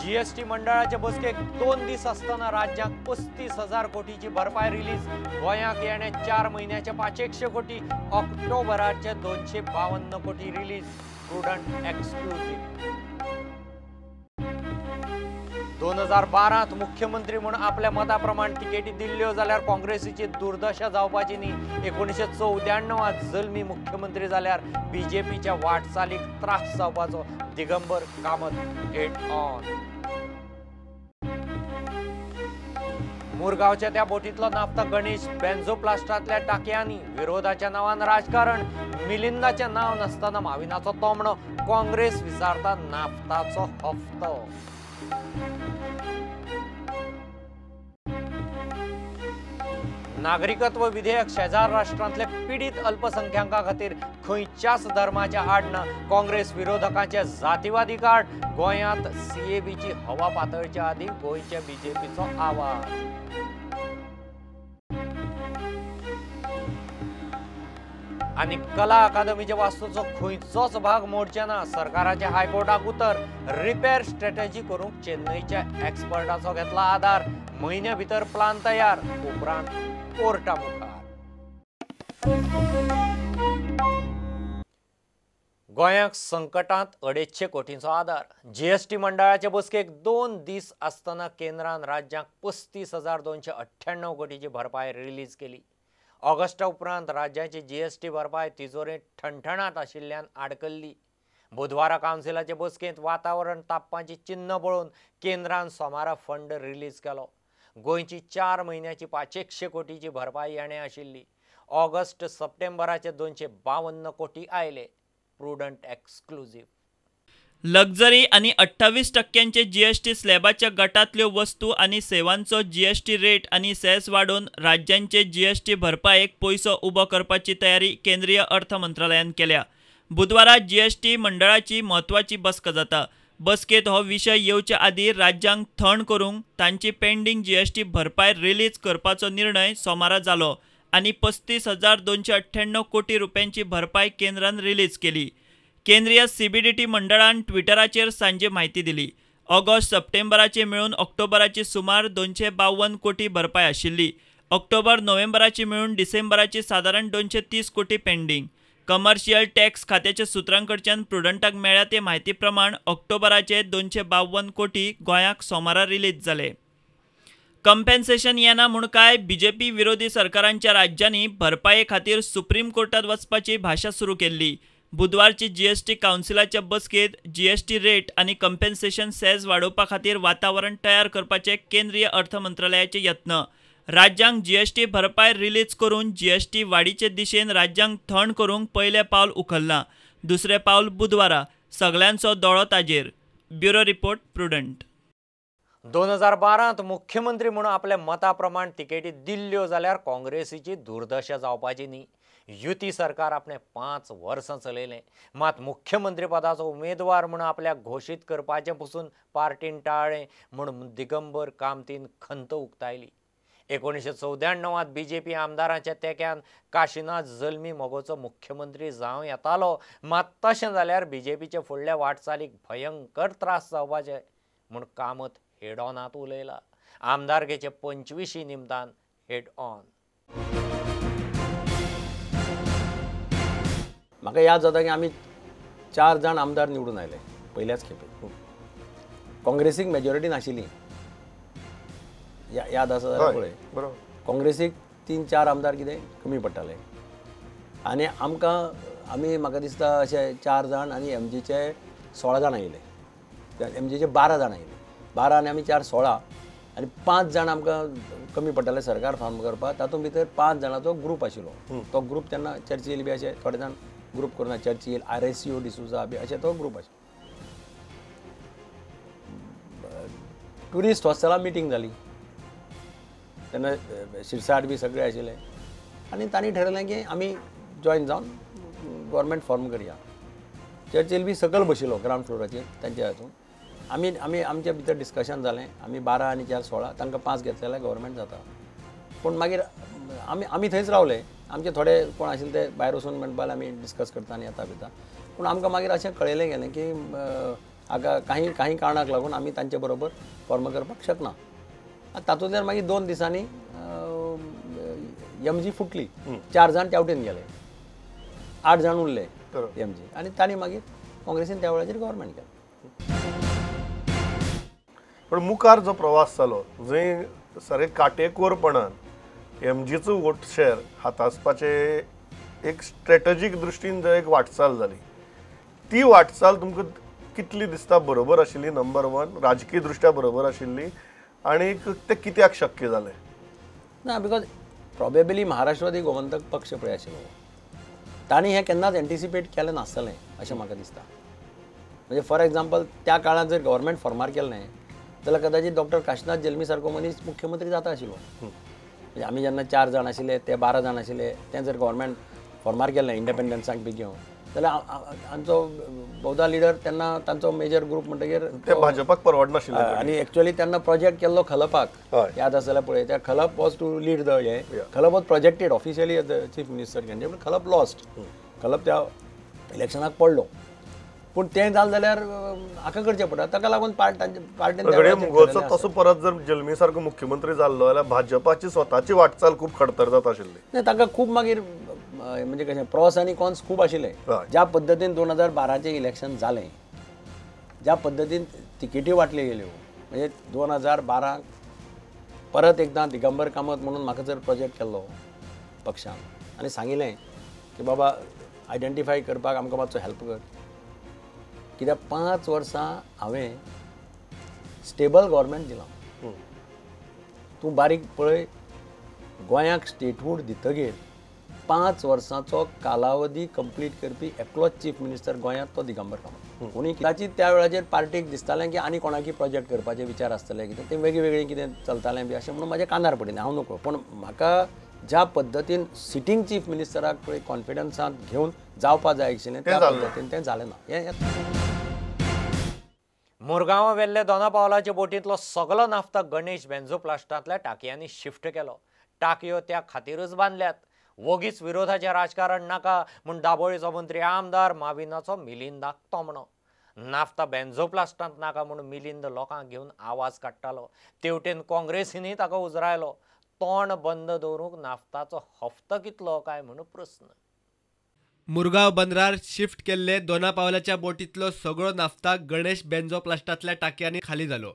GST मंडळाच्या बसकेक 2 दीस असताना राज्यात 35,000 कोटीची भरपाई रिलीज. गोंयाक येणे 4 महिन्याचे 500 कोटी, ऑक्टोबराचे 252 कोटी रिलीज. Prudent exclusive. 2012 मुख्यमंत्री म्हणून आपल्या मताप्रमाण तिकेटी दिल्ल्यो जाल्यार काँग्रेसीची दुर्दशा जावपाची न्ही. 1994 जल्मी मुख्यमंत्री जाल्यार बीजेपीच्या वाटचालीक त्रास जावपाचो. Digambar Kamat head on. मुरगावच्या त्या बोटीतलो नाफ्ता गणेश बेन्झोप्लास्टातल्या टाकयांनी विरोधाच्या नावान राजकारण. मिलिंदाचे नाव नसताना माविनाचो तोमणो. काँग्रेस विचारता नाफ्ताचो हफ्तो. नागरिकत्व विधेयक शेजार राष्ट्रांतल्या पीडित अल्पसंख्यांका खातीर खंयच्याच धर्माच्या आड ना. काँग्रेस विरोधकांचे जातीवादी कार्ड. गोंयांत सीएबीची हवा पातळच्या आदी गोंयच्या बीजेपीचो आवाज. आणि कला अकादमीच्या वास्तूचो खंयचोच भाग मोडचे ना. सरकाराचे हायकोर्टाक उतर. रिपेअर स्ट्रॅटेजी करूंक चेन्नईच्या एक्सपर्टाचो घेतला आधार. म्हयन्या भितर प्लान तयार. उपरांत कोर्टा मुखार. गोंयाक संकटांत 250 कोटींचो आधार. जीएसटी मंडळाचे बसकेक 2 दीस असताना केंद्रान राज्यांक 35,298 कोटीची भरपाई रिलीज केली. ऑगस्टा उपरांत राज्याची जीएसटी भरपाई तिजोरीत ठणठणाट आशिल्ल्यान आडकल्ली. बुधवारा कावन्सिलाचे बसकेंत वातावरण तापपाची चिन्ह पळोवन केंद्रान सोमारा फंड रिलीज केलो. गोंयची 4 महिन्याची 500 कोटीची भरपाई येणे आशिल्ली. ऑगस्ट सप्टेंबराचे 252 कोटी आयले. Prudent exclusive. लक्झरी आणि 28% जीएसटी स्लॅबाच्या गटांतल्यो वस्तू आणि सेवांचो जीएसटी रेट आणि सेस वाडोवन राज्यांचे जीएसटी भरपायेक पयसो उबो करपाची तयारी केंद्रीय अर्थ मंत्रालयान केल्या. बुधवारा जीएसटी मंडळाची म्हत्वाची बसका जाता. बसकेत हो विशय येवच्या आदीं राज्यांक थंड करूंक तांची पेंडींग जीएसटी भरपाय रिलीज करपाचो निर्णय सोमारा जालो आनी 35,298 कोटी रुपयांची भरपाय केंद्रान रिलीज केली. केंद्रीय सीबीडीटी मंडळान ट्विटराचेर सांजे म्हायती दिली. ऑगस्ट सप्टेंबराची मेळून ऑक्टोबराची सुमार 252 कोटी भरपाय आशिल्ली. ऑक्टोबर नोव्हेंबराची मेळून डिसेंबराची सादारण 230 कोटी पेंडींग. कमर्शियल टॅक्स खात्याच्या सुत्रांकडच्यान प्रुडंटाक मेळ्ळ्या ते म्हायती प्रमाण ऑक्टोबराचे 252 कोटी गोंयाक सोमारा रिलीज जाले. कंपेन्सेशन येना म्हूण काय बीजेपी विरोधी सरकारांच्या राज्यांनी भरपाये खातीर सुप्रीम कोर्टात वचपाची भाशा सुरू केल्ली. बुधवारची जीएसटी कावन्सिलाच्या बसकेत जीएसटी रेट आणि कंपेन्सेशन सेस वाडोवपा खातीर वातावरण तयार करपाचे केंद्रीय अर्थ मंत्रालयाचे यत्न. राज्यांक जीएसटी भरपाय रिलीज करून जीएसटी वाडीचे दिशेन राज्यांक थंड करूंक पयलें पावल उखल्लां. दुसरें पावल बुधवारा. सगळ्यांचो दोळो ताजेर. Bureau report prudent. 2012 मुख्यमंत्री म्हणून आपल्या मताप्रमाण तिकेटी दिल्ल्यो जाल्यार काँग्रेसीची दुर्दशा जावपाची न्ही. युती सरकार आपणे 5 वर्सां चलयलें. मात मुख्यमंत्री पदाचो उमेदवार म्हणून आपल्याक घोशीत करपाचें पसून पार्टीन टाळ्ळें म्हूण दिगंबर कामतीन खंत उक्तायली. 1994 बीजेपी आमदारांच्या तेक्यान काशीनाथ जल्मी मोगोचो मुख्यमंत्री जावं येतालो. मात तशें जाल्यार बीजेपीचे फुडल्या वाटचालीक भयंकर त्रास जावपाचे म्हूण कामत हेड ऑनात उलयला. आमदारकेचे 25 निमतान हेड ऑन. म्हाका याद जाता की आमी 4 जाण आमदार निवडून आयले पयल्याच खेपे. काँग्रेसीक मेजॉरिटी नाशिल्ली. याद आसा जाल्यार पळय. काँग्रेसीक 3-4 आमदार कितें कमी पडटाले आनी आमी म्हाका दिसता अशे 4 जाण आनी एमजीचे 16 जाण आयिल्ले. एमजीचे 12 जाण आयिल्ले. 12 आनी आमी 4 16 आनी 5 जाण आमकां कमी पडटाले सरकार फॉर्म करपाक. तातूंत भितर 5 जाणांचो ग्रूप आशिल्लो. तो ग्रूप तेन्ना चर्चील बी अशे थोडे जाण ग्रूप करून चर्चील RSCO डिसुजा बी अशे तो ग्रूप आशिल्लो. ट्युरिस्ट हॉस्टेलां मिटींग जाली तेन्ना शिरसाट बी सगळे आशिल्ले आनी तांणी ठरयलें की आमी जॉयन जावन गव्हर्मेंट फॉर्म करया. चर्चील बी सकयल बशिल्लो ग्रावंड फ्लोराचेर तांच्या हातून. आमी आमच्या भितर डिस्कशन जालें. आमी 12 आनी 4 16 तांकां 5 घेतले जाल्यार गव्हर्मेंट जाता. पूण मागीर आमी थंयच रावले. आमचे थोडे कोण आशिल्ले ते भायर वचून म्हणपाक आमी डिस्कस करता आनी येता बिता. पूण आमकां मागीर अशें कळयलें गेलें की हाका काही कारणाक लागून आमी तांचे बरोबर फॉर्म करपाक शकना. तातूंतल्यान मागीर 2 दिसांनी एमजी फुटली. 4 जाण तेवटेन गेले, 8 जाण उरले एमजी, आनी तांणी मागीर काँग्रेसीन त्या वेळाचेर गव्हर्मेंट केलें. पण मुखार जो प्रवास जालो जंय सारे काटेकोरपणान एमजीचो वोट शेअर हातासपाचे एक स्ट्रॅटेजीक दृश्टीन जर एक वाटचाल जाली, ती वाटचाल तुमकां कितली दिसता बरोबर आशिल्ली? नंबर 1 राजकीय दृश्ट्या बरोबर आशिल्ली, आणि ते कित्याक शक्य जालें? ना, बिकॉज प्रॉबेबली महाराष्ट्रवादी गोमंतक पक्ष पळय आशिल्लो, तांणी हें केन्नाच एंटिसिपेट केलें नासतलें अशें म्हाका दिसता. म्हणजे फॉर एग्जाम्पल त्या काळात जर गव्हर्मेंट फॉर्मार केलें न्हय जाल्यार कदाचित डॉक्टर काशीनाथ जल्मी सारको मनीस मुख्यमंत्री जाता आशिल्लो. म्हणजे आमी जेन्ना 4 जाण आशिल्ले ते 12 जाण आशिल्ले, तें जर गव्हर्मेंट फॉर्मार केलें इंडिपेंडन्साक बी घेवन जाल्यार आमचो बहुधा लिडर तेन्ना तांचो मेजर ग्रूप म्हणटकीर ते भाजपाक परवडनाशिल्लें. आणि एक्चुअली त्यांना प्रोजेक्ट केल्लो खलपाक, याद आसल्यार पळय, त्या Khalap was to lead the हे Khalap was projected officially as the chief minister candidate, पण खलप लॉस्ट. खलप त्या इलेक्शनाक पडलो, पूण तें जालें जाल्यार हाका करचें पडटा. ताका लागून पार्टीन तसो परत जर जल्मी सारको मुख्यमंत्री जाल्लो जाल्यार भाजपाची स्वताची वाटचाल खूब खडतर जाता आशिल्ली. नाही, ताका खूब मागीर म्हणजे कशें प्रॉस आनी कॉन्स खूब आशिल्ले. ज्या पद्दतीन 2012चें इलेक्शन जालें, ज्या पद्दतीन तिकेटी वाटल्यो गेल्यो, म्हणजे 2012 परत एकदां दिगंबर कामत म्हणून म्हाका जर प्रोजेक्ट केल्लो पक्षान आनी सांगिल्लें की बाबा आयडेंटिफाय करपाक आमकां मातसो हेल्प कर, कित्याक 5 वर्सां हांवें स्टेबल गव्हर्मेंट दिलां. तूं बारीक पळय, गोंयाक स्टेटहूड दितगीर 5 वर्सांचो कालावधी कंप्लीट करपी एकलोच चीफ मिनिस्टर गोंयांत तो दिगंबर कामत. कोणी कदाचित त्या वेळाचेर पार्टीक दिसतालें की आनी कोणाकी प्रोजेक्ट करपाचे विचार आसतले, कितें तें वेगळें कितें चलतालें बी अशें म्हणून म्हाज्या कानार पडिल्लें. हांव नकळो, पण म्हाका ज्या पद्दतीन सिटींग चीफ मिनिस्टराक पळय कॉन्फिडन्सांत घेवन जावपा जाय आशिल्लें त्या पद्दतीन तें जालें ना. मुरगांवा वेल्ले दोना पावलाच्या बोटींतलो सगळो नाफ्ता गणेश बेंझोप्लास्टांतल्या टाकयांनी शिफ्ट केलो. टाकयो त्या खातीरच बांदल्यात. वगीच विरोधाचें राजकारण नाका म्हूण दाबोळेचो मंत्री आमदार माविनाचो मिलिंदाक तोमणो. नाफ्ता बेंझोप्लास्टांत नाका म्हूण मिलिंद लोकांक घेवन आवाज काडटालो. तेवटेन काँग्रेसीनय ताका उजरायलो. तोंड बंद दवरूंक नाफ्ताचो हप्तो कितलो काय म्हूण प्रस्न. मुरगांव बंदरार शिफ्ट केल्ले दोना पावलाच्या बोटींतलो सगळो नाफ्ता गणेश बेंझोप्लास्टांतल्या टाकयांनी खाली जालो.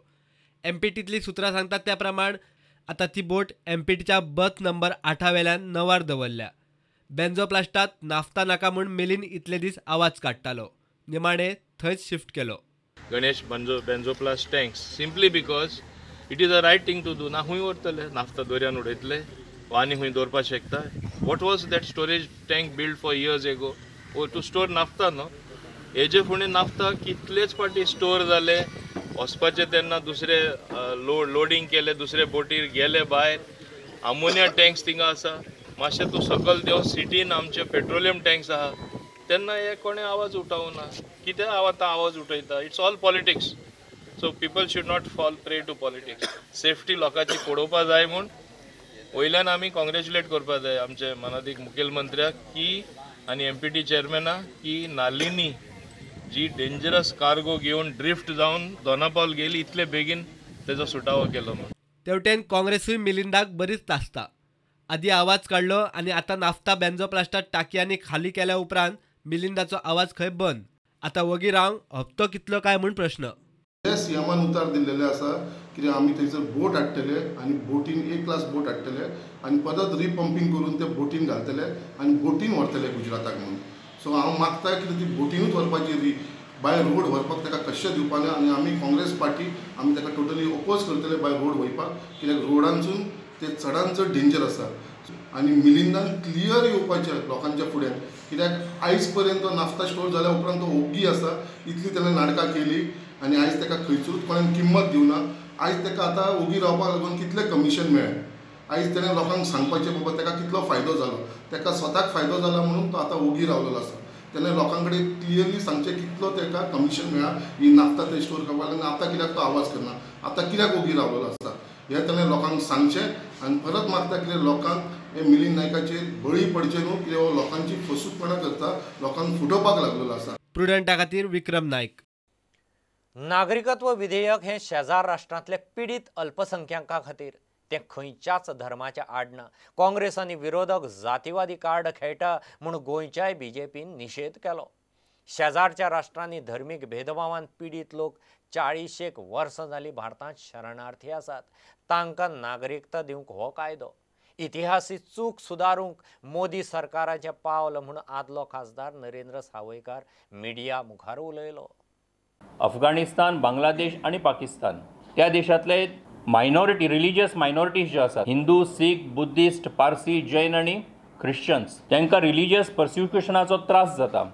एमपीटींतली सुत्रां सांगतात त्या प्रमाण आतां ती बोट एमपीटीच्या बर्थ नंबर 8 वेल्यान 9 दवरल्या. बेंझोप्लास्टांत नाफ्ता नाका म्हूण मिलीन इतले दीस आवाज काडटालो. निमाणे थंयच शिफ्ट केलो. Ganesh Benzoplast tanks simply because it is a right thing to do. ना खूंय व्हरतले नाफ्ता दर्यान उडयतले वा आनी खूंय दवरपाक शकता. What was that storage tank build for years ago to store naphtha न्हू. हेजे फुडें नाफ्ता कितलेच फाटी स्टोर जाले, वचपाचे तेन्ना दुसरे लोडिंग केले, दुसरे बोटीर गेले भायर. आमोनिया टँक्स थिंगा आसा. मातशें तूं सकयल देव सिटीन आमचे पेट्रोलियम टँक्स आहा, तेन्ना हे कोणें आवाज उठोवना. कित्याक आवाज उठयता? It's all politics. So people should not fall prey to politics. Safety लोकांची पळोवपा जाय म्हूण वयल्यान आमी कॉंग्रेच्युलेट करपा जाय आमचे मनादीक मुखेलमंत्र्याक की आनी एमपीटी चेअरमॅनाक की नालिनी जी डेंजरस कार्गो घेवन ड्रिफ्ट जावन दोनापावल गेली इतले बेगीन तेजो सुटावो केलो म्हणून. तेवटेन काँग्रेसूय मिलिंदाक बरीच तासता. आदी आवाज काडलो आनी आतां नाफ्ता बेंझोप्लास्टांत टाकयांनी खाली केल्या उपरांत मिलिंदाचो आवाज खंय बंद. आतां वगी रावंक हप्तो कितलो काय म्हूण प्रश्न. सीएमान उतार दिल्लेले आसा कित्याक आमी थंयसर बोट हाडटले आनी बोटीन एक क्लास बोट हाडटले आनी परत रिपंपींग करून ते बोटीन घालतले आनी बोटीन व्हरतले गुजराताक म्हणून. सो हांव मागता की ती बोटीनूच व्हरपाची, बाय रोड व्हरपाक ताका कशें दिवपाना. आनी आमी काँग्रेस पार्टी आमी ताका टोटली ओपोज करतले बाय रोड वयपाक, कित्याक रोडांसून ते चडान चड डेंजर आसा. आनी मिलिंदान क्लियर येवपाचें लोकांच्या फुड्यान, कित्याक आयज पर्यंत तो नाफ्ता स्टोर जाल्या उपरांत तो ओग्गी आसा. इतली ताणें नाटकां केली आनी आयज ताका खंयचरूच कोणें किंमत दिवना. आयज ताका आतां ओगी रावपाक लागून कितलें कमिशन मेळ्ळें. आयज ताणें लोकांक सांगपाचें बाबा ताका कितलो फायदो जालो, ताका स्वताक फायदो जाला म्हणून तो आतां ओगी रावलेलो आसा. ताणें लोकां कडेन क्लियरली सांगचें कितलो ताका कमिशन मेळ्ळा ही नाफ्ता थंय स्टोर करपाक लागून. आतां कित्याक तो आवाज करना, आतां कित्याक ओगी रावलेलो आसा हें ताणें लोकांक सांगचें. आनी परत मागता कितें लोकांक हे मिलिंद नायकाचेर बळी पडचे न्हू, कित्याक हो लोकांची फसवणूकपणां करता, लोकांक फुटोवपाक लागलेलो आसा. प्रुडंटा खातीर विक्रम नायक. नागरिकत्व विधेयक हे शेजार राष्ट्रांतले पीडित अल्पसंख्याकां खातीर ते खंयच्याच धर्माच्या आडना काँग्रेस आनी विरोधक जातीवादी कार्ड खेळटा म्हूण गोंयच्याय बीजेपीन निशेध केलो. शेजारच्या राष्ट्रांनी धर्मीक भेदभावान पीडित लोक 40 वर्सां जालीं भारतांत शरणार्थी आसात. तांकां नागरिकता दिवंक हो कायदो इतिहासीक चूक सुदारूंक मोदी सरकाराचें पावल म्हूण आदलो खासदार नरेंद्र सावयकार मिडिया मुखार उलयलो. अफगाणिस्तान, बांगलादेश आणि पाकिस्तान त्या देशातले मायनॉरिटी रिलिजियस मायनॉरिटीज जे आसात हिंदू, सीख, बुद्धिस्ट, पारसी, जैन आणि ख्रिश्चन्स तांकां रिलिजियस पर्सिक्युशनाचो त्रास जाता.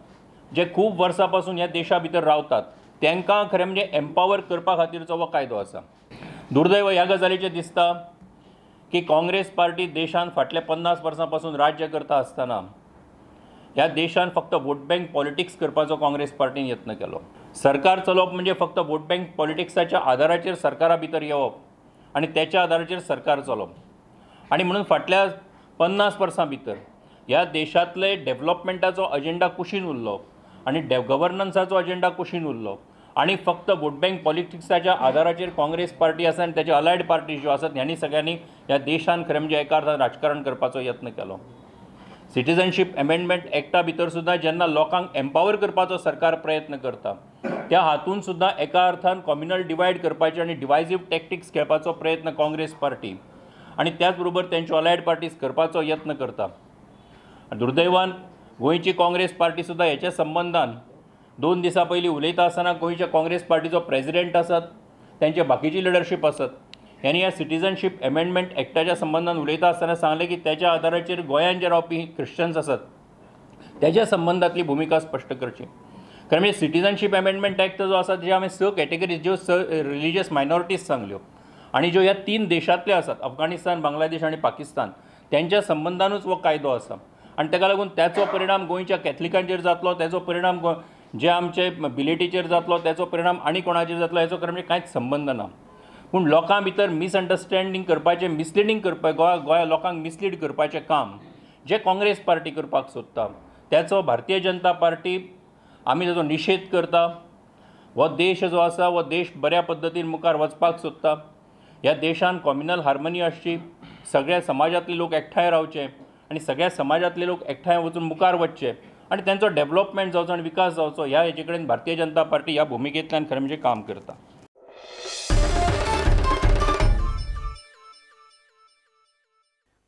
जे खूब वर्सां पासून ह्या देशा भितर रावतात तांकां खरें म्हणजे एम्पावर करपा खातीरचो हो कायदो आसा. दुर्दैव ह्या गजालीचें दिसता की काँग्रेस पार्टी देशान फाटल्या 50 वर्सां पासून राज्य करता आसतना ह्या देशान फक्त वोट बँक पॉलिटिक्स करपाचो काँग्रेस पार्टीन यत्न केलो. सरकार चलोवप म्हणजे फक्त वोट बँक पॉलिटिक्साच्या आदाराचेर सरकारा भितर येवप आणि त्याच्या आदाराचेर सरकार चलोवप. आणि म्हणून फाटल्या 50 वर्सां भितर ह्या देशांतले डेव्हलपमेंटाचो अजेंडा कुशीन उरलो आणि गव्हर्नन्साचो अजेंडा कुशीन उरलो आणि फक्त वोट बँक पॉलिटिक्साच्या आदाराचेर काँग्रेस पार्टी आसा आणि त्याचे अलायड पार्टीज ज्यो आसात ह्यांनी सगळ्यांनी ह्या देशान खरें म्हणजे एका अर्थान राजकारण करपाचो यत्न केलो. सिटीजनशीप अमेंडमेंट एक्टा भितर सुद्दां जेन्ना लोकांक एम्पावर करपाचो सरकार प्रयत्न करता त्या हातून सुद्दां एका अर्थान कम्युनल डिवायड करपाचे आणि डिवायझीव टॅक्टिक्स खेळपाचो प्रयत्न काँग्रेस पार्टी आणि त्याच बरोबर तेंच्यो अलायड पार्टीज करपाचो यत्न करता. दुर्दैवान गोंयची काँग्रेस पार्टी सुद्दां हेच्या संबंधान 2 दिसां पयलीं उलयता आसतना गोंयच्या काँग्रेस पार्टीचो प्रेसिडेंट आसात त्यांचे बाकीची लिडरशीप आसात यांनी ह्या सिटीजनशीप अमेंडमेंट एक्टाच्या संबंधान उलयता आसतना सांगलें की त्याच्या आदाराचेर गोंयांत जे रावपी क्रिश्चन्स आसात त्याच्या संबंधांतली भुमिका स्पश्ट करची. कारण म्हणजे सिटीजनशीप अमेंडमेंट एक्ट जो आसा जे हांवें 6 कॅटेगरीज ज्यो रिलिजियस मायनॉरिटीज सांगल्यो आणि ज्यो ह्या 3 देशांतल्यो आसात अफगाणिस्तान, बांगलादेश आणि पाकिस्तान त्यांच्या संबंधानूच हो कायदो आसा. आणि ताका लागून त्याचो परिणाम गोंयच्या कॅथलिकांचेर जातलो, त्याचो परिणाम जे आमचे बिलेटीचेर जातलो, त्याचो परिणाम आनी कोणाचेर जातलो हेचो खरें म्हणजे कांयच संबंध ना. पूण लोकां भितर मिसअंडरस्टँडींग करपाचें, मिसलिडींग करपाचें, गोंया लोकांक मिसलीड करपाचें काम जे काँग्रेस पार्टी करपाक सोदता त्याचो भारतीय जनता पार्टी आमी ताचो निशेध करता. हो देश जो आसा हो देश बऱ्या पद्दतीन मुखार वचपाक सोदता. ह्या देशान कॉम्युनल हार्मनी आसची, सगळ्या समाजातले लोक एकठांय रावचे आणि सगळ्या समाजातले लोक एकठांय वचून मुखार वचचे आणि त्यांचो डेव्हलपमेंट जावचो आणि विकास जावचो ह्या हेचे कडेन भारतीय जनता पार्टी ह्या भुमिकेंतल्यान खरें म्हणजे काम करता.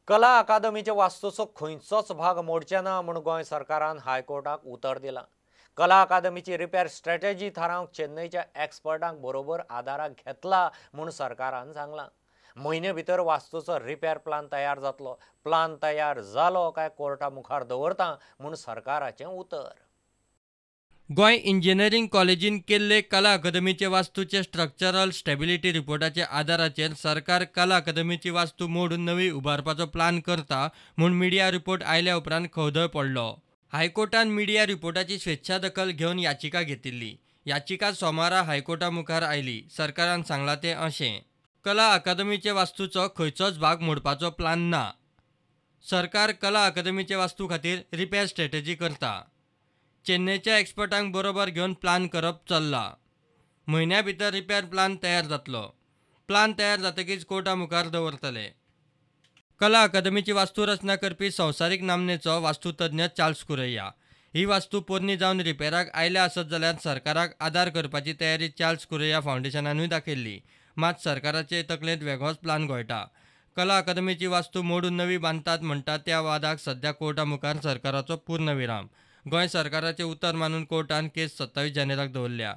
कला अकादमीचे वास्तूचो खंयचोच भाग मोडचे ना म्हूण गोंय सरकारान हायकोर्टाक उतर दिलां. कला अकादमीची रिपेर स्ट्रॅटेजी थारावंक चेन्नईच्या एक्सपर्टांक बरोबर आदाराक घेतला म्हूण सरकारान सांगलां. म्हयने भितर वास्तूचो रिपेर प्लान तयार जातलो. प्लान तयार जालो काय कोर्टा मुखार दवरता म्हूण सरकाराचें उतर. गोंय इंजिनियरींग कॉलेजीन केल्ले कला अकादमीचे वास्तूचे स्ट्रक्चरल स्टॅबिलिटी रिपोर्टाच्या आदाराचेर सरकार कला अकादमीची वास्तू मोडून नवी उबारपाचो प्लान करता म्हूण मिडिया रिपोर्ट आयल्या उपरांत खवदळ पडलो. हायकोर्टान मिडिया रिपोर्टाची स्वेच्छा दखल घेवन याचिका घेतिल्ली. याचिका सोमारा हायकोर्टा मुखार आयली. सरकारान सांगलां तें अशें: कला अकादमीचे वास्तूचो खंयचोच भाग मोडपाचो प्लान ना. सरकार कला अकादमीचे वास्तू खातीर रिपेर स्ट्रॅटेजी करता. चेन्नईच्या एक्सपर्टांक बरोबर घेवन प्लान करप चल्ला. म्हयन्या भितर रिपेर प्लान तयार जातलो. प्लान तयार जातकीच कोर्टा मुखार दवरतले. कला अकादमीची वास्तू रचना करपी संवसारीक नामनेचो वास्तुतज्ञ चार्ल्स कुरैया ही वास्तू पोरणी जावन रिपेराक आयल्या आसत जाल्यार सरकाराक आदार करपाची तयारी चार्ल्स कुरैया फावंडेशनानूय दाखयल्ली. मात सरकाराचे तकलेंत वेगळोच प्लान घोळटा. कला अकादमीची वास्तू मोडून नवी बांदतात म्हणटा त्या वादाक सध्या कोर्टा मुखार सरकाराचो पूर्णविराम. गोंय सरकाराचे उतर मानून कोर्टान केस 27 जानेराक दवरल्या.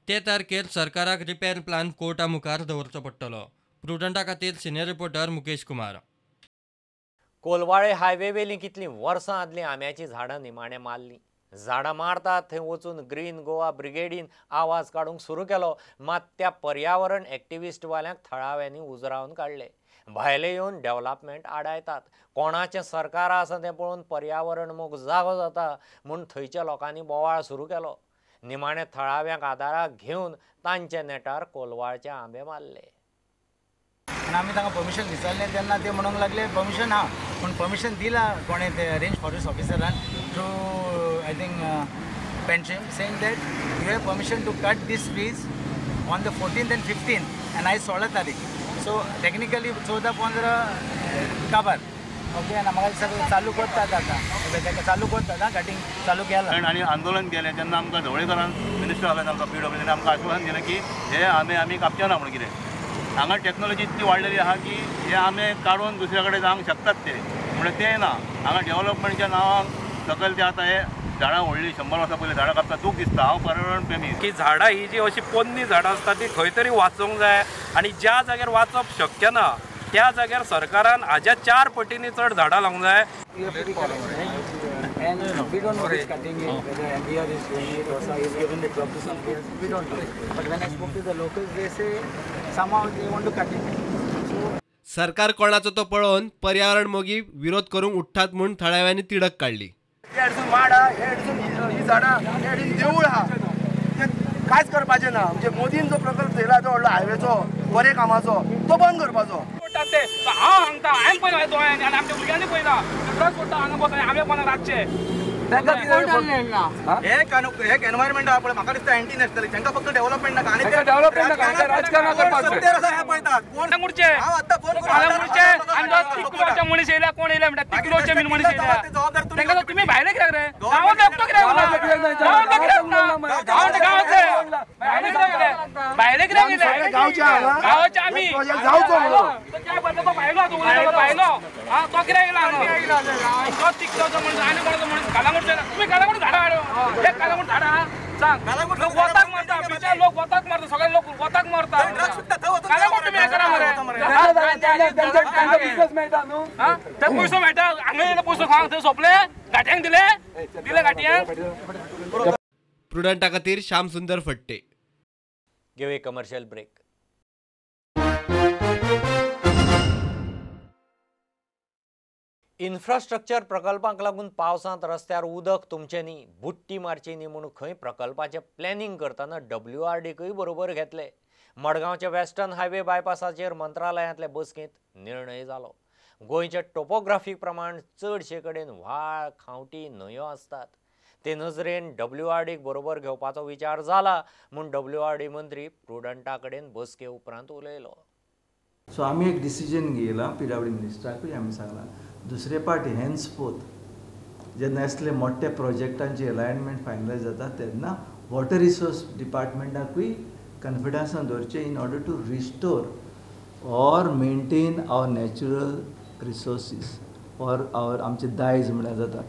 ते तारखेर सरकाराक रिपेर प्लान कोर्टा मुखार दवरचो पडटलो. प्रुडंटा खातीर senior reporter Mukesh Kumar. Colvale highway वेली कितलीं वर्सां आदलीं आंब्याची झाडां निमाणे मारलीं. झाडां मारतात थंय वचून ग्रीन गोवा ब्रिगेडीन आवाज काडूंक सुरू केलो. मात त्या पर्यावरण एक्टिविस्टवाल्यांक थळाव्यांनी उजरावन काडले. भायले येवन डेव्हलपमेंट आडायतात. कोणाचें सरकार आसा तें पळोवन पर्यावरण मोग जागो जाता म्हूण थंयच्या लोकांनी बोवाळ सुरू केलो. निमाणे थळाव्यांक आदाराक घेवन तांचे नेटार कोलवाळचे आंबे मारले. आनी आमी तांकां परमिशन विचारलें तेन्ना ते म्हणूंक लागले परमिशन हा पूण परमिशन दिला कोणें ते रेंज फॉरेस्ट ऑफिसरान through I think benching, saying that you have permission to cut these trees on the 14th and 15th, and I 16 तारीख. So technically 14-15 काबार. ओके, आणि आम्हाला सगळं चालू करतात आता. चालू करतात ना, कटिंग चालू केलं. आणि आंदोलन केलें तेन्ना आमकां ढवळेकरान मिनिस्टर ऑफिसांत आमकां PWDन आमकां आश्वासन दिलें की हे आमी कापचे ना म्हणून कितें. हांगा टेक्नॉलॉजी इतली वाडलेली आहा की हे आमे काडून दुसऱ्या कडेन जावंक शकतात ते, म्हणजे ते ना. हांगा डेव्हलपमेंटच्या नांवान सकयल ते आतां हे झाडां व्हडलीं 100 वर्सां पयलीं झाडां कापता. दूख दिसता. हांव पर्यावरण प्रेमी. की झाडां ही जी अशी पोन्नी झाडां आसता ती खंय तरी वाचोवंक जाय, आनी ज्या जाग्यार वाचप शक्य ना त्या जाग्यार सरकारान हाज्या 4 पटींनी चड झाडां लावंक जाय. And we don't know who's cutting it, whether MBR is doing it or is giving the job to somebody else. We don't know. But when I spoke to the locals, they say somehow they want to cut it. So सरकार कोणाचो तो पळोवन पर्यावरण मोगी विरोध करूंक उठ्ठात म्हूण थळाव्यांनी तिडक काढली. माड हा, ही झाडां, देवूळ हा, कांयच करपाचें ना. म्हणजे मोदीन जो प्रकल्प दिला तो व्हडलो हायवेचो, बरे कामाचो, तो बंद करपाचो. हांव सांगता, हांवें पळयला दोळ्यांनी आनी आमच्या भुरग्यांनी पळयला. ट्रक सोडटा हांगा बसता, हांवें कोणा रातचे. हे एनवायरमेंट आहा पळय, म्हाका दिसता एंटी नॅशनल. तांकां फक्त डेव्हलपमेंट नाका आनी डेव्हलपमेंट राजकारण करपाचें. मनीस येयला, कोण येयला म्हणटा 3 किलोचे बीन मनीस येयला. तांकां तुम्ही भायले कित्याक रे? गांवांत एकटो कित्याक उरला? गांवांत कित्याक ना? गांवांत गांवांचे भायले कित्याक गेले? भायले कित्याक गेले? गांवचे आमी जावचो म्हणून काय बदलो तो भायलो तो भायलो. हा, तो कित्याक गेला हांगा? तो 3 किलोचो मनीस आनी कोणाचो मनीस कालांगूट तुम्ही कालांगूट झाडां हाडो. हे कालांगूट झाडां सांग. लोक वताक मारता, बिचार लोक वताक मारता, सगळे लोक वताक मारता. कालांगूट तुम्ही हे करा मरे. ते पयसो मेळटा, हांगा येयला पयसो खावंक थंय सोंपले. गाठ्यांक दिले गाठ्यांक. प्रुडंटा खातीर श्याम सुंदर फडटे. घेऊया कमर्शियल ब्रेक. इन्फ्रास्ट्रक्चर प्रकल्पांक लागून पावसांत रस्त्यार उदक तुमचें न्ही, बुट्टी मारची न्ही म्हणून खंय प्रकल्पाचें प्लॅनिंग करतना WRDकूय बरोबर घेतले. मडगांवच्या वेस्टर्न हायवे बायपासाचेर मंत्रालयांतले बसकेंत निर्णय जालो. गोंयचे टोपोग्राफी प्रमाण चडशे कडेन व्हाळ, खावटी, न्हंयो आसतात. ते नजरेन WRDक बरोबर घेवपाचो विचार जाला म्हूण WRD मंत्री प्रुडंटा कडेन बसके उपरांत उलयलो. सो आम्ही एक डिसिजन घेयला PWD मिनिस्टराकूय आमी सांगला दुसरे पार्टी हेन्सफोर्थ जेन्ना असले मोठे प्रोजेक्टांची अलायनमेंट फायनलायज जाता तेन्ना वॉटर रिसोर्स डिपार्टमेंटाकूय कॉन्फिडन्सान दवरचे in order to restore or maintain our natural resources or our आमचे दायज म्हळ्यार जाता.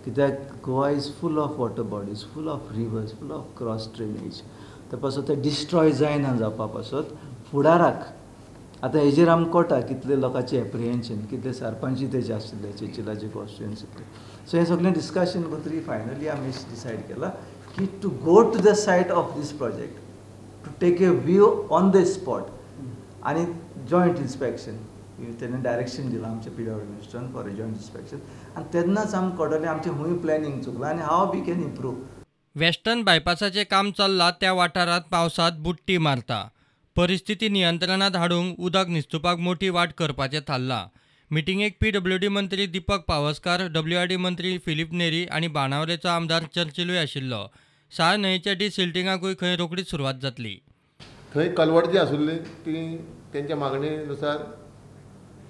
कित्याक Goa is full of water bodies, full of rivers, full of cross drainage. ते पासून ते डिस्ट्रॉय जायना जावपा पासत फुडाराक आतां हेजेर आमकां कळटा कितले लोकांचे एप्रिहेन्शन, कितले सरपंची तेजे आशिल्ले चेचिलाचे कॉन्स्टिट्युएन्सींतले. सो हें सगळें डिस्कशन करतरी फायनली आमी डिसायड केला की to go to the site of this project, to take a view on the spot आनी जॉयंट इन्स्पेक्शन. तेणें डायरेक्शन दिलां आमच्या PWD मिनिस्टरान फॉर ए जॉयंट इन्स्पेक्शन. आनी तेन्नाच आमकां कळटलें आमचें खूंय प्लॅनिंग चुकलां आनी how we can improve. Western बायपासाचें काम चल्लां त्या वाठारांत पावसांत बुट्टी मारता. परिस्थिती नियंत्रणात हाडूंक उदक न्हिस्तुपाक मोठी वाट करपाचें थारलां. मिटिंगेक PWD मंत्री दीपक पावसकार, WRD मंत्री फिलीप नेरी आनी बाणावलेचो आमदार चर्चिलूय आशिल्लो. साळ न्हंयच्या डिसिल्टिंगाकूय खंय रोखडीच सुरवात जातली. थंय कलवट जी आसुल्ली ती तेंच्या मागणेनुसार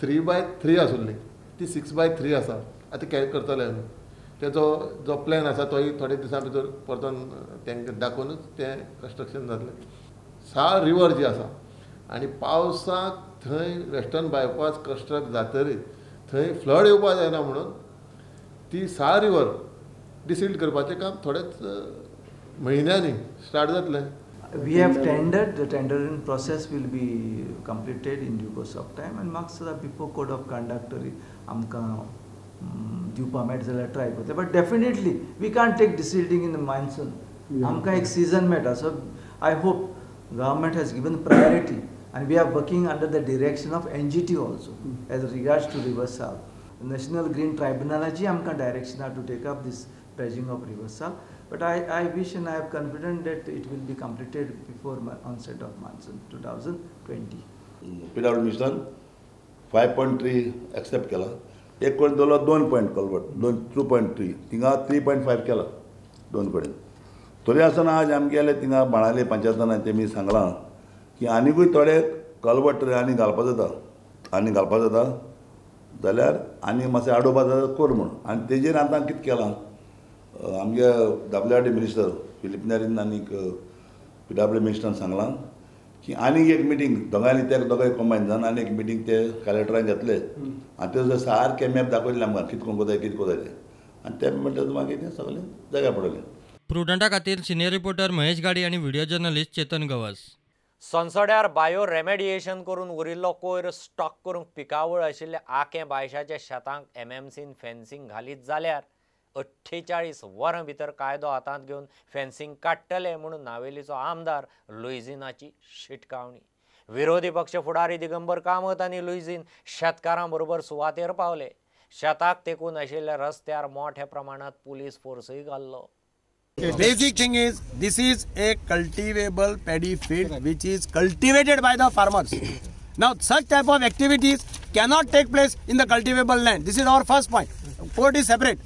3x3 आसुल्ली ती 6x3 आसा. आतां काय करतले आमी तेजो जो प्लॅन आसा तोय थोडे दिसां भितर परतून तेंकां दाखोवनूच तें कन्स्ट्रक्शन जातलें. साळ रिवर जी आसा आनी पावसाक थंय वेस्टर्न बायपास कन्स्ट्रक्ट जातरीच थंय फ्लड येवपा जायना म्हणून ती साळ रिवर डिसिल्ट करपाचें काम थोडेच म्हयन्यांनी स्टार्ट जातलें. We have tendered. The tendering process will be completed in due course of time and म्हाका सुद्दां बिफोर कोड ऑफ कंडक्ट तरी आमकां दिवपा मेळटा जाल्यार ट्राय करता. But definitely we can't take desilting in the monsoon. आमकां एक सीजन मेळटा. So I hope government has given priority and we are working under the direction of NGT also as regards to River Sal. National Green Tribunal ji amka direction are to take up this dredging of River Sal. But I wish and I am confident that it will be completed before onset of monsoon 2020. PWD mission 5.3 accept केला. एक कडेन दवरलो 2 point culvert 2.3 थिंगा 3.5 केला 2 कडेन. तरी आसतना आज आमगेले थिंगा बाणावले पंचायतान तेमी सांगलां की आनीकूय थोडे कलवट आनी घालपाक जाता जाल्यार आनी मातशें आडोवपाक जाता कर म्हूण. आनी तेजेर आतां कितें केलां आमगे WRD मिनिस्टर फिलीप नॅरीन आनीक PWD मिनिस्टरान सांगलां की आनीक एक मिटींग दोगांयनी ते दोगांय कॉम्बायन जावन आनी एक मिटींग ते कलेक्टरान घेतले आनी ते सारके मॅप दाखयले आमकां कितें कोण कोताय कितें कोताय ते आनी ते म्हणटा मागीर तें सगळें जाग्यार पडलें. प्रुडंटा खातीर सिनियर रिपोर्टर महेश गाडी आणि व्हिडिओ जर्नलिस्ट चेतन गवस. संसड्यार बायो रेमेडिएशन करून उरिल्लो कोयर स्टॉक करूंक पिकावळ आशिल्ले आके बायशाच्या शेतांक MMCन फेन्सिंग घालीत जाल्यार 48 वरां भितर कायदो हातांत घेवन फेन्सिंग काडटले म्हणून नावेलीचो आमदार लुइजिनाची शिटकावणी. विरोधी पक्ष फुडारी दिगंबर कामत आनी लुइजिन शेतकारां बरोबर सुवातेर पावले. शेताक तेकून आशिल्ल्या रस्त्यार मोठ्या प्रमाणात पुलीस फोर्सय घाल्लो. The basic thing is, this is a cultivable paddy field which is cultivated by the farmers. Now, such type of activities cannot take place in the cultivable land. This is our first point. Port is separate.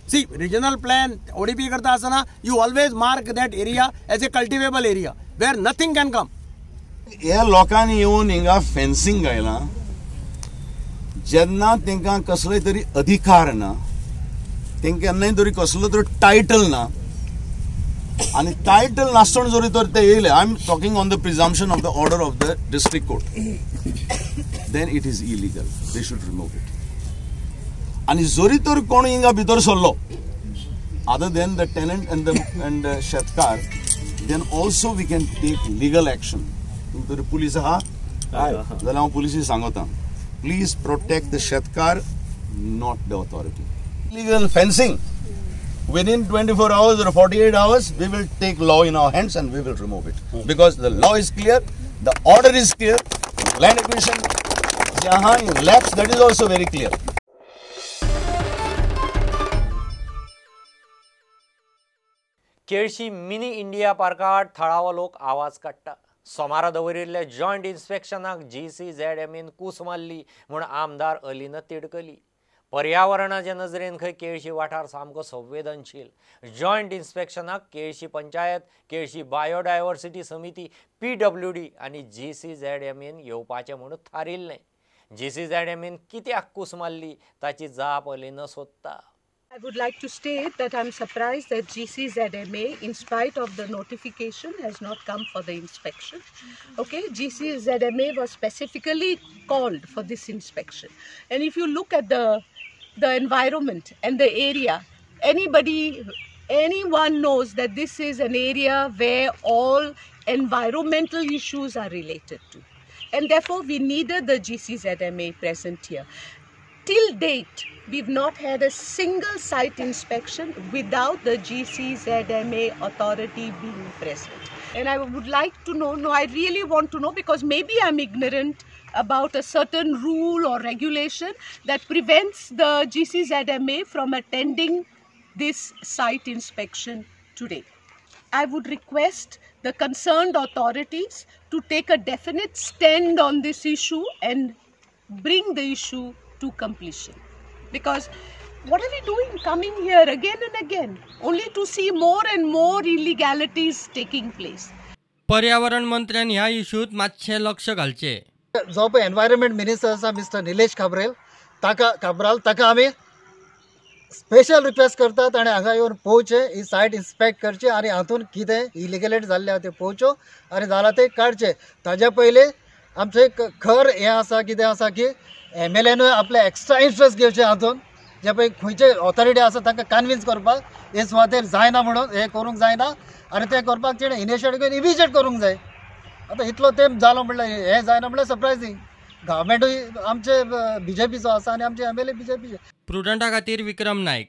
See, regional plan, ODP karta asana, you always mark that area as a cultivable area where nothing can come. ह्या लोकांनी येवन हिंगा fencing घायला जेन्ना तांकां कसलोय तरी अधिकार ना, तांकां केन्नाय तरी कसलो तरी टायटल ना आनी टायटल नासतना जरी तर ते येयले, I am talking on the presumption of the order of the district court, then it is illegal, they should remove it. आनी जरी तर कोण हिंगा भितर सरलो other than the tenant and शेतकार, then also we can take legal action. तरी police आहा जाल्यार हांव पुलिसी सांगता, प्लीज प्रोटेक्ट द शेतकार, not the authority. Illegal fencing, within 24 hours or 48 hours, we will take law in our hands and we will remove it. Because the law is clear, the order is clear, land acquisition, jahan lapse, that is also very clear. केळशी mini India पार्कात थळावो लोक आवाज काडटा. सोमारा दवरिल्ल्या joint इन्स्पेक्शनाक GCZMन कूस मारली म्हूण आमदार अलीन तिडकली. पर्यावरणाच्या नजरेन खंय केळशी वाठार सामको संवेदनशील. जॉयंट इन्स्पेक्शनाक केळशी पंचायत, केळशी बायोडायवर्सिटी समिती, PWD आनी GCZMन येवपाचें म्हणून थारिल्लें. GCZMन कित्याक कूस मारली ताची जाप अलीन सोदता. I would like to state that I'm surprised that GCZMA, in spite of the notification, has not come for the inspection. Okay, GCZMA was specifically called for this inspection. And if you look at the environment and the area, anyone knows that this is an area where all environmental issues are related to. And therefore, we needed the GCZMA present here. Till date, we've not had a single site inspection without the GCZMA authority being present. And I would like to know, I really want to know, because maybe I'm ignorant about a certain rule or regulation that prevents the GCZMA from attending this site inspection today. I would request the concerned authorities to take a definite stand on this issue and bring the issue to completion, because what are we doing coming here again and again only to see more and more illegalities taking place. पर्यावरण मंत्र्यान ह्या इशूत मातशें लक्ष घालचे. जो पळय environment minister आसा mister Nilesh Cabral ताका आमी स्पेशल रिक्वेस्ट करतात आनी हांगा येवन पळोवचें, ही सायट इन्स्पेक्ट करची आनी हातून कितें इलिगेलिटी जाल्ले आहा ते पळोवच्यो आनी जाला ते काडचे. ताज्या पयलीं आमचें खर हें आसा कितें आसा की MLAन आपले एक्स्ट्रा इंट्रस्ट घेवचे हातून, जे पळय खंयचे ऑथॉरिटी आसा तांकां कन्विन्स करपाक हे सुवातेर जायना म्हणून हे करूंक जायना आनी तें करपाक तेणें इनिशिएटीव घेवन इमिजिएट करूंक जाय. आतां इतलो तेंप जालो म्हणल्यार हें जायना म्हणल्यार सरप्रायझींग. गव्हर्मेंटूय आमचे BJPचो आसा आनी आमचे MLA BJPचे. प्रुडंटा खातीर विक्रम नायक.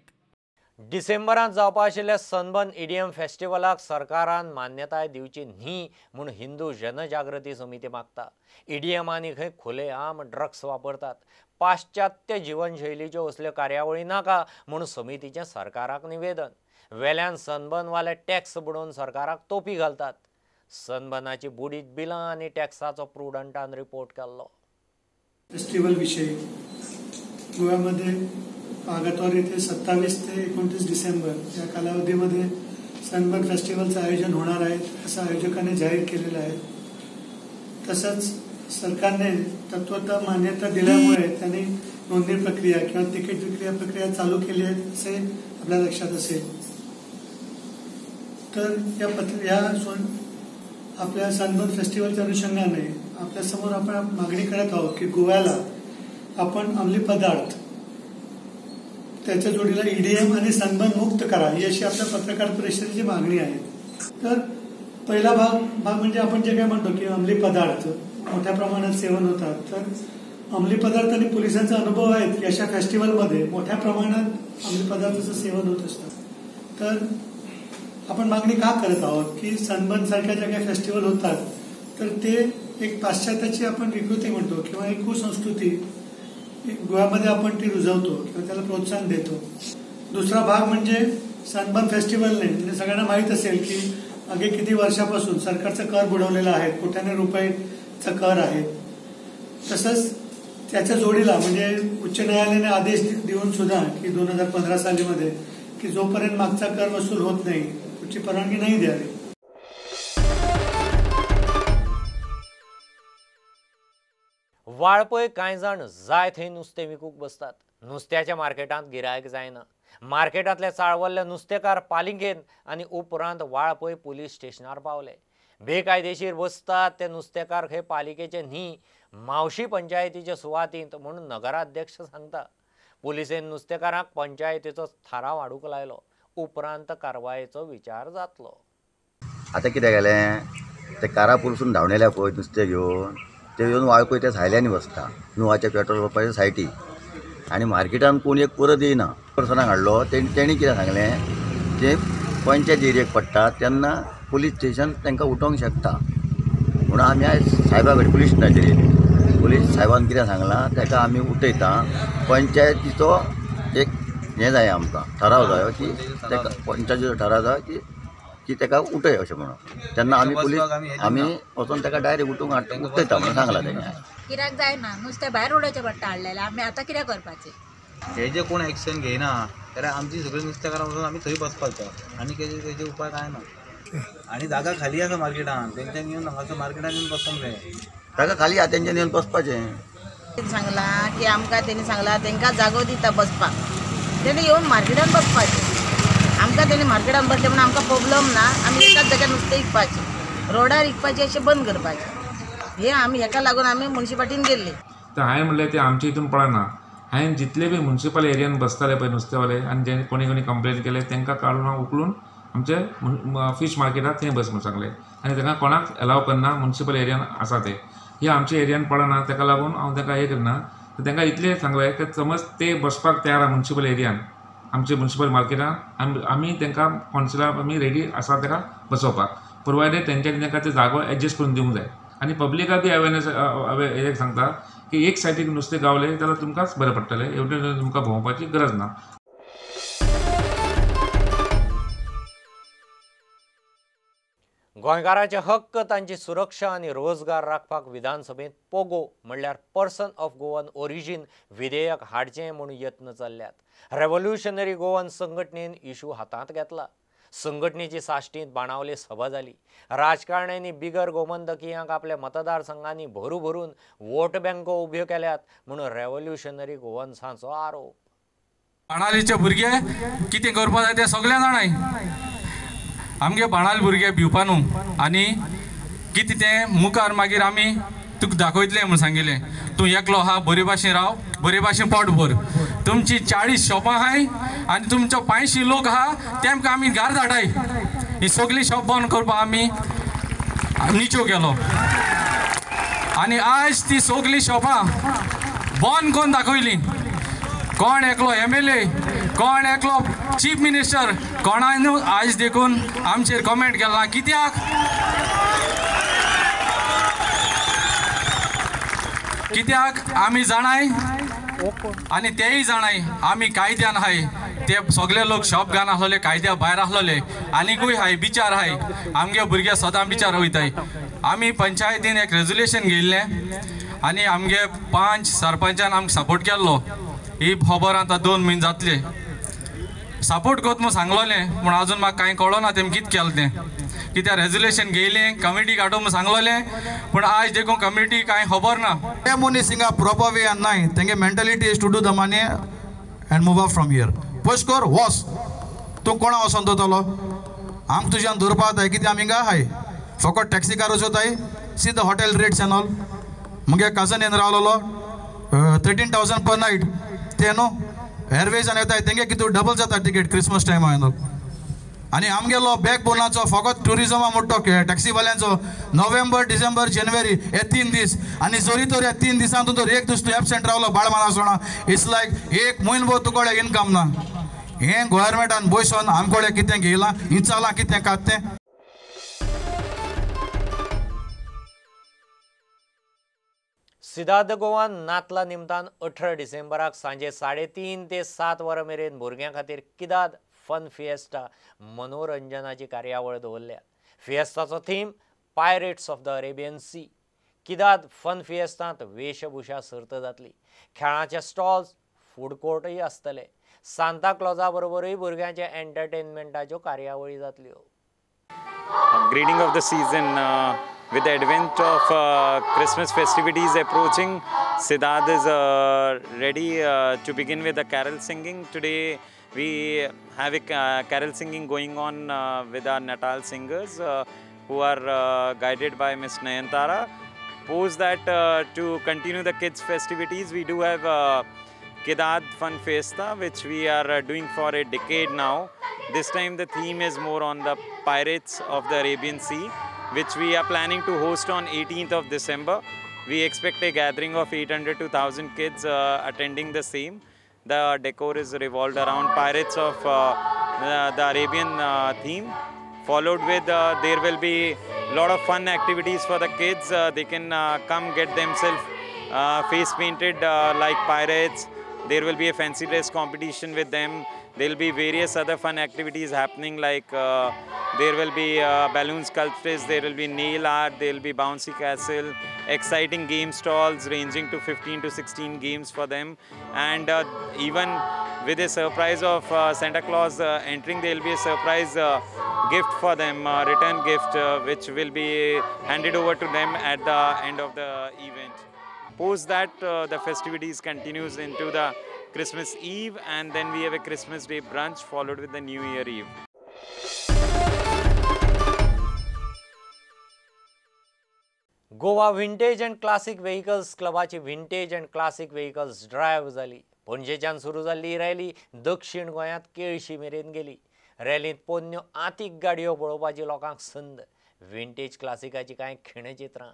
डिसेंबरांत जावपा आशिल्ल्या सनबर्न EDM फेस्टिवलाक सरकारान मान्यताय दिवची न्ही म्हूण हिंदू जनजागृती समिती मागता. EDM आनी खंय खुलेआम ड्रग्स वापरतात. पाश्चात्य जीवनशैलीच्यो असल्यो कार्यावळी नाका म्हूण समितीचें सरकाराक निवेदन. वेल्यान सनबर्नवाले टॅक्स बुडोवन सरकाराक तोपी घालतात. सनबर्नाची बुडीत बिलां आनी टॅक्साचो प्रुडंटान रिपोर्ट केल्लो. फेस्टिवल विषयी गोव्यामध्ये गत येथे 27 ते 29 डिसेंबर या कालावधीमध्ये सनबर्न फेस्टिवलचं आयोजन होणार आहे असं आयोजकांनी जाहीर केलेलं आहे. तसंच सरकारने तत्वतः मान्यता दिल्यामुळे त्यांनी नोंदणी प्रक्रिया किंवा तिकीट विक्री प्रक्रिया चालू केली आहे असे आपल्या लक्षात असेल. तर या आपल्या सनबर्न फेस्टिवलच्या अनुषंगाने आपल्यासमोर आपण मागणी करत आहोत की गोव्याला आपण अंमली पदार्थ त्याच्या जोडीला EDM आणि सनबर्न मुक्त करा ही अशी आपल्या पत्रकार परिषदेची मागणी आहे. तर पहिला भाग म्हणजे आपण जे काय म्हणतो की अंमली पदार्थ मोठ्या प्रमाणात सेवन होतात. तर अंमली पदार्थ आणि पोलिसांचा अनुभव आहे की अशा फेस्टिवलमध्ये मोठ्या प्रमाणात अंमली पदार्थाचं सेवन होत असतं. तर आपण मागणी का करत आहोत की सनबर्न सारख्या ज्या काही फेस्टिवल होतात तर ते एक पाश्चात्याची आपण विकृती म्हणतो किंवा एक कुसंस्कृती गोव्यामध्ये आपण ती रुजवतो किंवा त्याला प्रोत्साहन देतो. दुसरा भाग म्हणजे सनबर्न फेस्टिवलने म्हणजे सगळ्यांना माहीत असेल की मागे किती वर्षापासून सरकारचा कर बुडवलेला आहे, कोट्याने रुपयेचा कर आहे. तसंच त्याच्या जोडीला म्हणजे उच्च न्यायालयाने आदेश देऊन सुद्धा की 2015 सालीमध्ये की जोपर्यंत मागचा कर वसूल होत नाही पुढची परवानगी नाही द्यावी. वाळपय कांय जाण जाय थंय नुस्तें विकूंक बसतात. नुस्त्याच्या मार्केटांत गिरायक जायना. मार्केटांतले चाळवल्ले नुस्तेकार पालिकेन आनी उपरांत वाळपय पुलीस स्टेशनार पावले. बेकायदेशीर बसतात ते नुस्तेकार हे पालिकेचे न्ही मावशी पंचायतीचे सुवातींत म्हणून नगराध्यक्ष सांगता. पुलिसेन नुस्तेकारांक पंचायतीचो थाराव हाडूंक लायलो. उपरांत कारवायेचो विचार जातलो. आतां कितें केलें ते कारा पळसून धांवलेल्या पळय नुस्तें घेवन ते येवन वाळपय त्या सायल्यानी बसता नुवाच्या पेट्रोल पंपाच्या सायटी आनी मार्केटान कोण एक परत येयना. पर्सनाक हाडलो तेणी कितें सांगलें ते पंचायत एरियेक पडटा तेन्ना पुलीस स्टेशन तांकां उठोवंक शकता म्हणून आमी आयज सायबा कडेन पुलीस स्टेशनाचेर येयले. पुलीस सायबान कितें सांगलां ताका आमी उठयता. पंचायतीचो एक हें जाय आमकां थाराव जायो की ताका पंचायतीचो थाराव जाय की ताका उठय अशें म्हणून. तेन्ना आमी पुलीस आमी वचून ताका डायरेक्ट उठयता म्हणून सांगलां ताणें. कित्याक जायना नुस्तें भायर उडोवचें पडटा हाडलेलें आमी आतां कितें करपाचें. हे जे कोण एक्शन घेयना जाल्यार आमची सगळीं नुस्तेकारां वचून आमी थंय बसपाचो आनी तेजे उपाय कांय ना. आनी जागा खाली आसा मार्केटान तेंच्यान येवन हांगासर मार्केटान येवन बसोंक जाय. ताका खाली आहा तेंच्यान येवन बसपाचें. सांगलां की आमकां तेणी सांगलां तांकां जागो दिता बसपाक. तेणी येवन मार्केटान बसपाचें. आमकां तेणी मार्केटान बसलें म्हणून आमकां प्रॉब्लम ना. आमी एकाच जाग्यार नुस्तें विकपाचें रोडार विकपाचें अशें बंद करपाचें. हे आमी हेका लागून आमी मुन्सिपाल्टीन गेल्ले. तर हांवें म्हणलें तें आमच्या हितून पडना. हांवें जितले बी मुन्सिपल एरियान बसताले पळय नुस्तेवाले आनी जे कोणी कंप्लेन केले तांकां काडून हांव उखलून आमचे फीश मार्केटात थंय बस म्हणून सांगलें आनी ताका कोणाक अलाव करना. मुन्सिपल एरियान आसा ते हे आमच्या एरियान पडना ताका लागून हांव ताका हें करना. तांकां इतलें सांगलें की समज ते बसपाक तयार आहा मुन्सिपल एरियान आमचे मुन्सिपल मार्केटान आमी तांकां कॉन्सिलाक आमी रेडी आसा ताका बसोवपाक प्रोवायडेड तेंच्यांनी तांकां ते जागो एडजस्ट करून दिवंक जाय. आनी पब्लिकाक बी अवेरनेस हे सांगता की एक सायडीक नुस्तें गावलें जाल्यार तुमकांच बरें पडटलें. एवढें तुमकां भोंवपाची गरज ना. गोंयकारांचे हक्क तांची सुरक्षा आनी रोजगार राखपाक विधानसभेत पोगो म्हणल्यार पर्सन ऑफ गोवन ओरिजीन विधेयक हाडचें म्हूण यत्न चल्ल्यात. रेव्होल्युशनरी गोवन संघटनेन इशू हातांत घेतला. संघटनेची साश्टींत बाणावले सभा जाली. राजकारण्यांनी बिगर गोमंतकीयांक आपल्या मतदारसंघांनी भरून वोट बँको उब्यो केल्यात म्हणून रेव्होल्युशनरी गोवन्सांचो आरोप. बाणालीचे भुरगे कितें करपा जाय तें सगळें जाणाय. आमगे बाणाल भुरगे भिवपा न्हू आनी कितें तें मुखार मागीर आमी तुका दाखयतलें म्हूण सांगिल्लें. तूं एकलो आहा बरे भाशेन राव बरे भाशेन पोट भर. तुमची 40 शॉपां आहाय आनी तुमचो 85 लोक आहा तेमकां आमी घार धाडाय. ही सगळी शॉप बंद करपा आमी निच्यो केलो आनी आयज ती सगळी शॉपां बंद करून दाखयली. कोण एकलो MLA कोण एकलो चीफ मिनिस्टर कोणान आयज देखून आमचेर कमेंट केला. कित्याक आमी जाणाय आनी तेय जाणाय आमी कायद्यान हाय. ते सगळे लोक शॉप घालून आसलेले कायद्या भायर आसलेले आनीकूय हाय बिचार हाय. आमगे भुरगे सदां बिचार वयताय. आमी पंचायतीन एक रेजोल्युशन घेयल्लें आनी आमगे 5 सरपंचान आमकां सपोर्ट केल्लो. ही खबर आतां 2 म्हयने जातले. सपोर्ट करत म्हणून सांगलोलें पूण अजून म्हाका कांय कळना तेमी कितें केलें तें कित्याक रेजोल्युशन घेयलें कमिटी काडून म्हणून सांगलोलें पूण आयज देखून कमिटी कांय खबर ना. ते मनीस हिंगा प्रॉपर वे नाय तेंगे mentality is to do the money and move up from here. पयस कर वस तूं कोणा वचोन दोतलो आमकां तुज्यान दवरपा जाय कितें आमी हिंगा आहाय फकत टॅक्सी कार वचोताय see the hotel rates and all. मुगे कजन येवन रावलोलो 13,000 पर नायट ते न्हू एअरवेजान येताय तेंगे कितें डबल जाता टिकेट क्रिसमस टायमा एंड ऑल. आनी आमगेलो बॅक बोनाचो फकत टुरिजमा म्हणटा टॅक्सीवाल्यांचो नोव्हेंबर डिसेंबर जानेवारी हे 3 दीस आनी जोरी तर ह्या 3 दिसांतून तर एक दीस तूं एबसेंट रावलो बाळमाना आसतना इट्स लायक एक म्हयनो तुकोडे इनकम ना. हें गोव्हर्मेंटान बसोन आमकोडे कितें घेयलां हिंचालां कितें कात तें. सिद्धार्थ गोवान नातला निमतान 18 डिसेंबराक सांजे 3:30 ते 7 वरां मेरेन भुरग्यां खातीर किदाद फन फिएस्टा मनोरंजनाची कार्यावळ दवरल्या. फिएस्टाचो theme pirates of the Arabian Sea. किदाद फन फिएस्टांत वेशभूषा सर्त जातली. खेळांचे स्टॉल्स फूड कोर्टय आसतले. सांता क्लॉजा बरोबरूय भुरग्यांचे एंटरटेनमेंटाच्यो कार्यावळी जातल्यो. Greeting of the season with the advent of Christmas festivities approaching, Siddharth is ready to begin with the carol singing. Today we have a carol singing going on with our Natal singers who are guided by Miss Nayantara. Post that to continue the kids festivities, we do have Kidad Fun Fiesta, which we are doing for a decade now. This time the theme is more on the pirates of the Arabian Sea, which we are planning to host on 18th of December. We expect a gathering of 800 to 1,000 kids attending the same. The decor is revolved around pirates of the Arabian theme. Followed with there will be a lot of fun activities for the kids. They can come get themselves face painted like pirates. There will be a fancy dress competition with them. There will be various other fun activities happening like there will be balloon sculptures, there will be nail art, there will be bouncy castle, exciting game stalls ranging to 15 to 16 games for them. And even with a surprise of Santa Claus entering, there will be a surprise gift for them, return gift which will be handed over to them at the end of the event. Post that the festivities continues into the Christmas Eve, and then we have a Christmas Day brunch followed with the New Year Eve. Goa vintage and classic vehicles क्लबाची vintage and classic vehicles drive जाली. पणजेच्यान सुरू जाल्ली rally दक्षिण गोंयांत केळशी मेरेन गेली. रॅलींत पोरण्यो आतीक गाडयो पळोवपाची लोकांक संद. विंटेज क्लासिकाची कांय खिणचित्रां.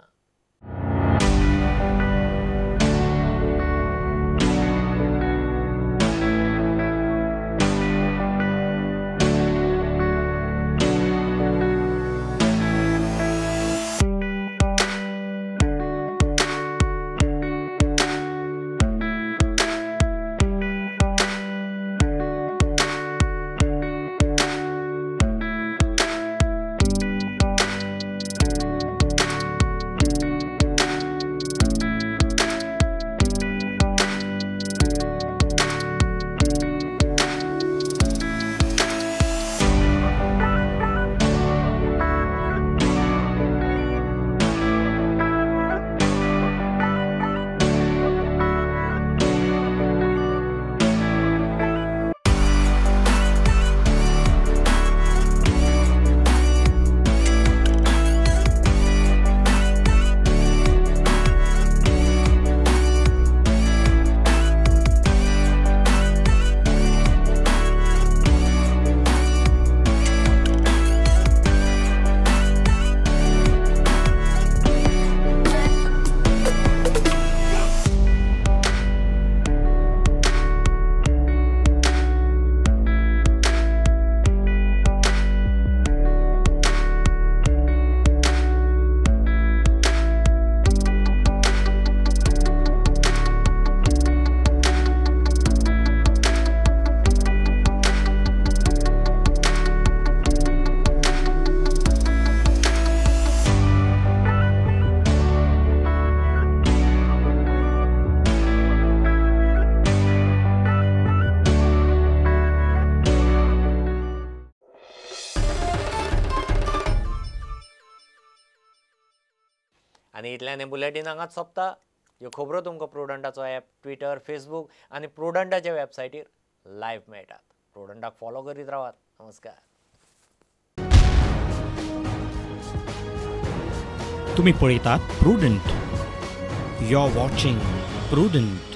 आनी इतल्यान हें बुलेटीन हांगाच सोंपता. ह्यो खबरो तुमकां प्रुडंटाचो ॲप, ट्विटर, फेसबूक आनी प्रुडंटाच्या वेबसायटीर लायव्ह मेळटात. प्रुडंटाक फॉलो करीत रावात. नमस्कार. तुम्ही पळयतात Prudent. You are watching prudent.